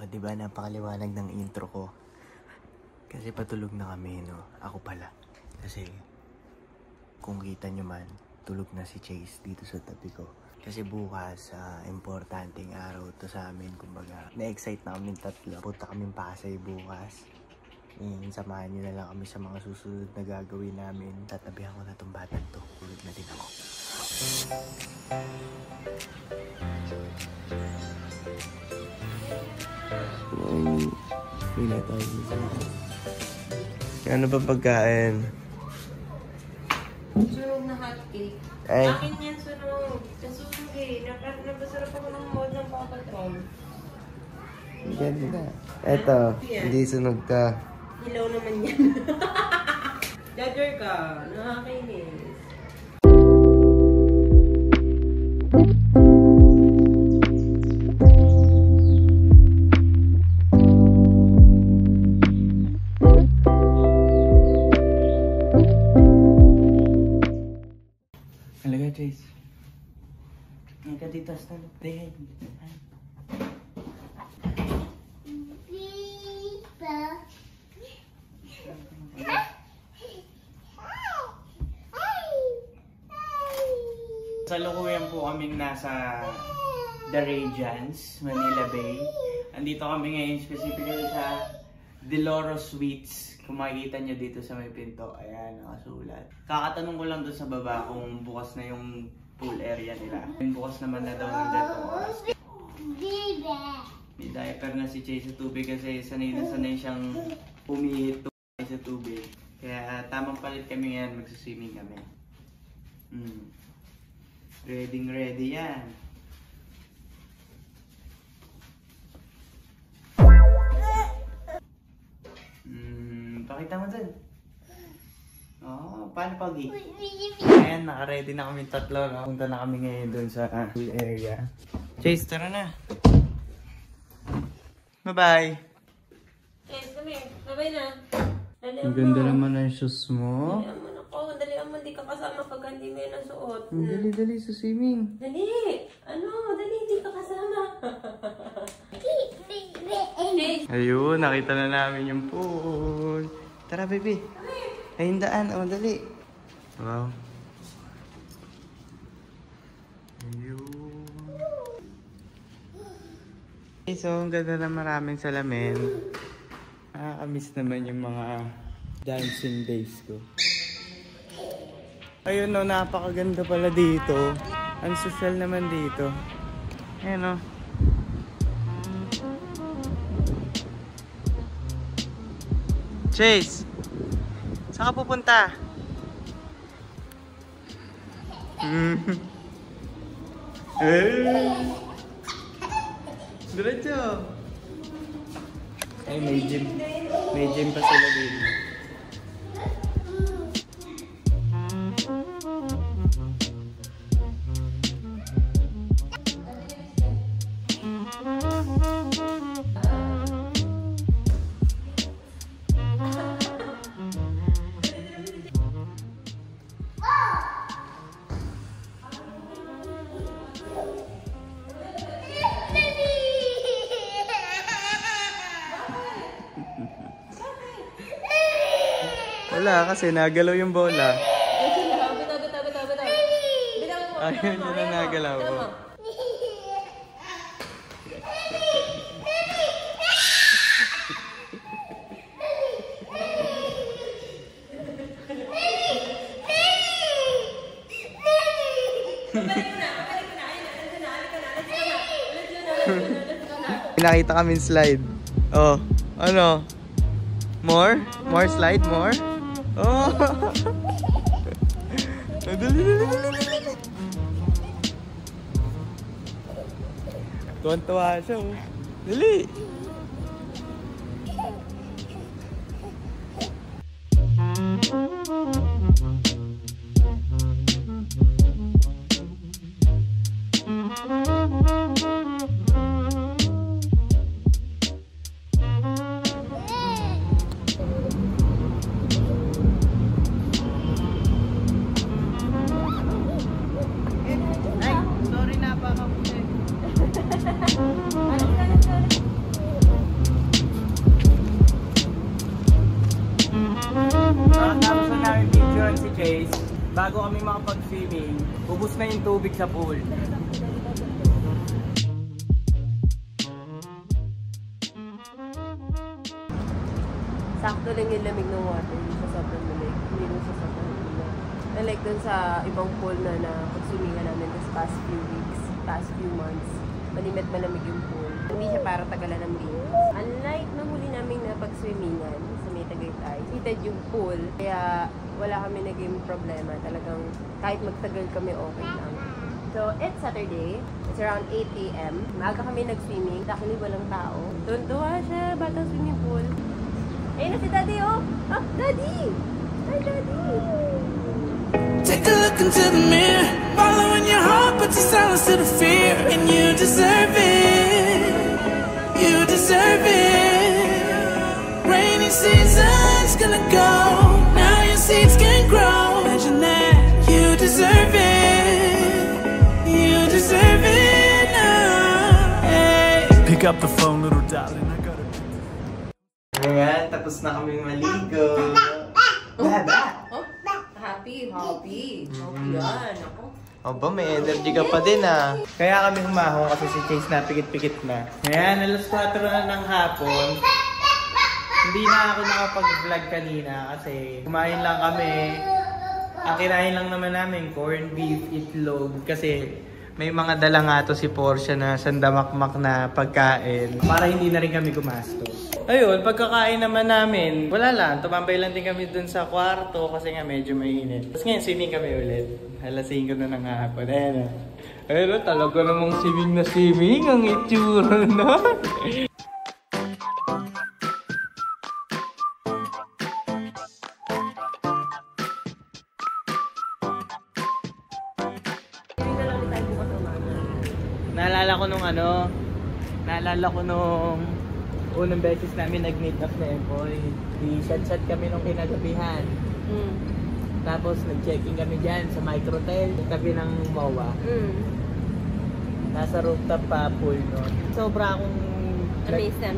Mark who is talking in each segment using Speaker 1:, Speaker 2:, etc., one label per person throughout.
Speaker 1: O, diba napakaliwanag ng intro ko? Kasi patulog na kami, no? Ako pala. Kasi, kung kita nyo man, tulog na si Chase dito sa tabi ko. Kasi bukas, importanteng araw to sa amin. Kumbaga, na-excite na kami tatlo. Punta kaming Pasay bukas. Samahan nyo na lang kami sa mga susunod na gagawin namin. Tatabihan ko na tong batang to. Tulog na din ako. Pila tayo sa ano ba pagkain?
Speaker 2: Sunog na hotcake.
Speaker 1: Ay.
Speaker 2: Akin yan sunog. Nasunog eh. Napasarap ako ng mode ng Papa Tom.
Speaker 1: Ganda. Eto, hindi sunog ka.
Speaker 2: Hilaw naman yan. Judger ka. Nakakainis.
Speaker 1: Halaga, Chase. Ngayon ka dito, stand up. Dehan. Salukuyan po kaming nasa The Radiance, Manila Bay. Andito kami ngayon specifically sa Deloro Suites. Kung makikita nyo dito sa may pinto, ayan, nakasulat. Kakatanong ko lang doon sa baba kung bukas na yung pool area nila. Bukas naman na daw ng ganitong oras. May diaper na si Chase sa tubig kasi sanay na sanay siyang pumihit sa tubig. Kaya tamang palit kami ngayon, magsiswimming kami. Ready yan. Pakita mo dun. Oo, paano pagi? Ayan, naka-ready na kami tatlo. Punta na kami ngayon dun sa pool area. Chase, tara na. Bye-bye.
Speaker 2: Yes, kami. Bye-bye na.
Speaker 1: Ang ganda naman ng shoes mo.
Speaker 2: Dalian mo na ko. Dalian mo. Di ka kasama pag hindi mo yan nasuot.
Speaker 1: Dali-dali sa swimming.
Speaker 2: Dali. Dali. Di ka kasama.
Speaker 1: Ayun, nakita na namin yung pool. Tara, baby. Ayun daan. O, dali. Wow. Ayun. Okay, so, ang ganda na maraming salamin. Nakakamiss naman yung mga dancing days ko. Ayun, no, napakaganda pala dito. Ang social naman dito. Ayun, no. Chase, saan ka pupunta? Diretso. Ay, may gym. May gym pa sila dito. Wala, kasi nagalaw yung bola. Ayun, yun na nagalaw ko. Nakita kami slide. Oh, ano? More? More slide? More? Oh! Dali. Tuwan-tuwa siya, oh. Dali! bago kami makapag-swimming, ubos na yung tubig sa pool.
Speaker 2: Sakto lang yung lamig ng water, hindi siya sobrang lamig, hindi rin siya sobrang init. Unlike dun sa ibang pool na pag-swimmingan namin this past few weeks, past few months, malamig yung pool. Hindi siya para tagalan ng linis. Unlike nung huli namin na pag-swimmingan sa May Tagaytay, heated yung pool, kaya wala kami naging problema. Talagang kahit magtagal kami, okay lang. So, it's Saturday. It's around 8 AM. Maaga kami nag-swimming. Luckily, walang tao. Tuntua siya, batang swimming pool. Ayun na si Daddy, oh! Ah, Daddy! Hi, Daddy!
Speaker 3: Take a look into the mirror, following your heart, but you silence to the fear, and you deserve it. You deserve it. Rainy season's gonna go. Now your seeds can grow. Imagine that. You deserve it. You deserve it now. Hey. Pick up the phone, little darling. I gotta.
Speaker 1: Ayan, tapos na kaming maligo. Dada!
Speaker 2: Happy yan. Ako.
Speaker 1: Aba, may energy ka pa din ah. Kaya kami humahong kasi si Chase na pikit-pikit na. Ayan, alas 4 na ng hapon. Hindi na ako nakapag-vlog kanina kasi kumain lang kami. Ang kinain lang naman namin, corned beef, itlog. Kasi may mga dala nga to si Portia na sandamakmak na pagkain. Para hindi na rin kami gumastos. Ayun, pagkakain naman namin, wala lang. Tumambay lang din kami dun sa kwarto kasi nga medyo mainit. Tapos ngayon, swimming kami ulit. Alasing ko na ng hapon. Ayan o. Ayun o, talaga namang swimming na swimming. Ang itsura na. Naalala ko nung unang beses namin nag-meet up na Empoy. I-chat-chat kami nung kinagabihan. Tapos nag-checking kami dyan sa microtel, tabi ng MOA. Nasa rooftop pa pool nun. Sobra akong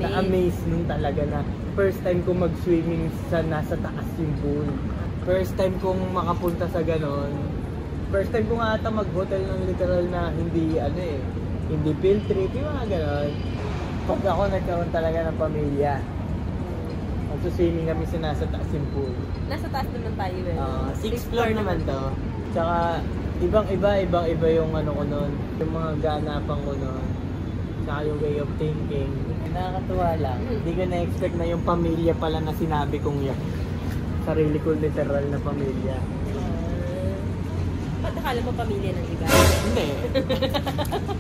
Speaker 1: na-amaze nun talaga na first time kong mag-swimming sa nasa taas yung pool. First time kong makapunta sa ganon. First time ko nga ata mag-hotel ng literal na hindi hindi field trip, yung mga ganon. Pag ako nagkaroon talaga ng pamilya, magsuswimming kami sa nasa taas yung pool.
Speaker 2: Nasa taas naman tayo eh.
Speaker 1: 6th floor naman to. Tsaka ibang-iba yung ano ko nun, yung mga ganapan ko nun. Tsaka yung way of thinking. Nakakatuwa lang. Hindi ko na-expect na yung pamilya pala na sinabi kong yan. Sarili ko literal na pamilya.
Speaker 2: Ba't akala mo pamilya ng iba?
Speaker 1: Hindi.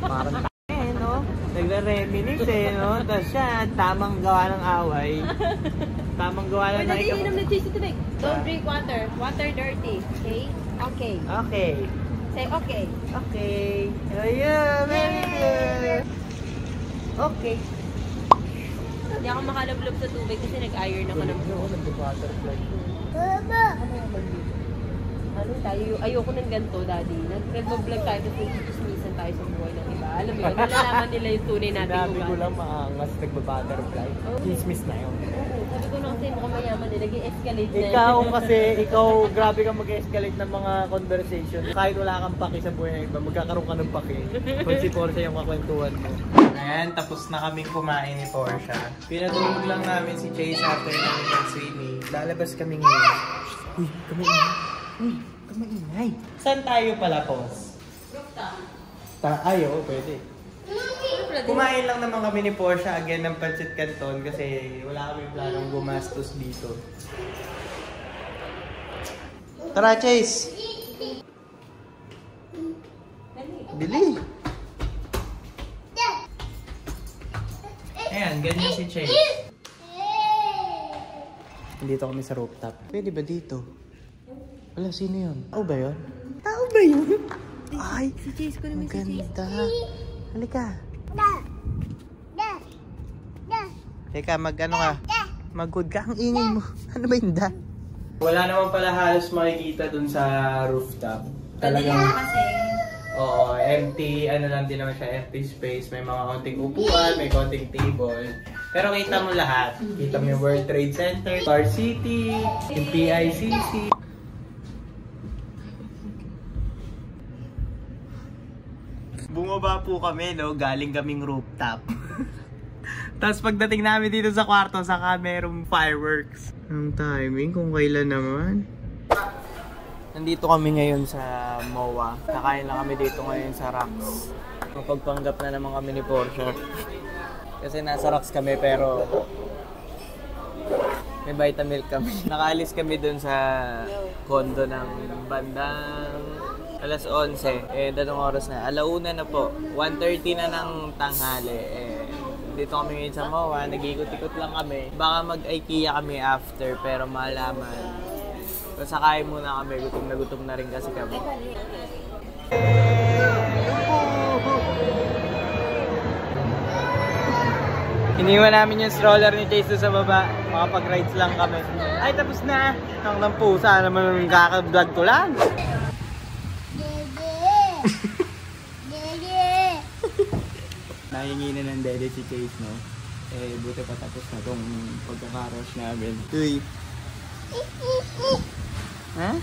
Speaker 1: Parang no? Nagre-reminis no? Tapos siya, tamang gawa ng away. Tamang gawa lang ng ikaw.
Speaker 2: Inom na cheese tubig. Don't drink water. Water dirty. Okay? Okay.
Speaker 1: Okay.
Speaker 2: Say okay.
Speaker 1: Okay. Ayan, very good. Okay.
Speaker 2: Hindi ako makalablob sa tubig kasi nag-iron ako ng buhok.
Speaker 1: Nag-butterfly.
Speaker 2: Ano tayo? Ayoko ng ganito, Daddy. Nag-vlog tayo tapos nag-chismisan tayo sa buhay ng iba. Alam mo yun, nalalaman nila yung tunay natin.
Speaker 1: Sinabi ko lang maangas, nagba-butterfly. Chismis na yun.
Speaker 2: Oo, sabi ko na kasi mukhang mayaman nila, nag-escalate na.
Speaker 1: Ikaw, grabe kang mag-escalate ng mga conversation. Kahit wala kang paki sa buhay ng iba, magkakaroon ka ng paki. Kung si Portia yung kakwentuhan mo. Ayan, tapos na kaming kumain ni Portia. Pinatulog lang namin si Chase after namin mag-swimming. Lalabas kami ngayon. Uy, kamaingay. Saan tayo pala, Pos?
Speaker 2: Rooftop.
Speaker 1: Ayo, pwede. Kumain lang naman kami ni Portia again ng pancit canton kasi wala kami planong gumastos dito. Tara, Chase! Bili! Ayan, ganyan si Chase. Dito kami sa rooftop. Pwede ba dito? Wala, sino yun? Tao ba yun? Tao ba yun? Ay,
Speaker 2: Si Chase ko naman si Chase.
Speaker 1: ganda. Halika. Teka, mag-ano ka? Mag-good ka. Ang ingay mo. Ano ba yun da? Wala naman pala halos makikita dun sa rooftop. Talagang
Speaker 2: kasi.
Speaker 1: Oo, empty. Ano lang din naman siya, empty space. May mga konting upuan, may konting table. Pero kita mo lahat. Kita mo yung World Trade Center, Star City, yung PICC. po kami, no? Galing kaming rooftop. Tapos pagdating namin dito sa kwarto, saka merong fireworks. Ang timing, kung kailan naman. Nandito kami ngayon sa MOA. Kakain lang kami dito ngayon sa Rocks. Mapagpanggap na naman kami ni Portia. Kasi nasa Rocks kami pero may Vitamilk kami. Nakaalis kami dun sa condo ng bandang alas 11. Anong oras na? Alauna na po. 1:30 na ng tanghali. Dito kami ngayon sa MOA. Nag-ikot-ikot lang kami. Baka mag-IKEA kami after pero malaman. Sakain muna kami, gutom na rin kasi kami. Iniwan namin yung stroller ni Chase sa baba. Makapag-rides lang kami. Ay, tapos na! Ang ng pusa naman yung kaka-vlog ko lang. Nahingi na ng dede si Chase, no? Buti pa tapos na itong pagkakarush namin. Uy! Ha?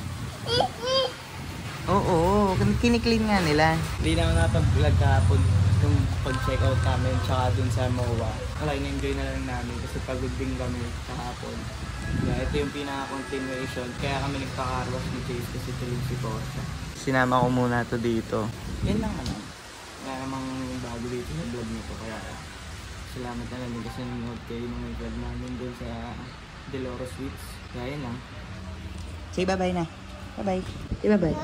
Speaker 1: Oo, kiniklin nga nila. Hindi na ako nakapag-vlog kahapon yung pag-check out namin tsaka dun sa MOA. Wala, in-enjoy na lang namin kasi pagod din kami kahapon. Kaya ito yung pinaka-continuation. Kaya kami nagpakarwas ni Chase kasi tulog si Portia. Sinama ko muna to dito. Yan lang naman. Wala namang bago dito sa vlog nito. Kaya salamat na lang din kasi nanonood kayo ng vlog namin dun sa Deloro Sweets. Kaya yan lang. Say bye-bye na. Bye-bye. Say bye-bye.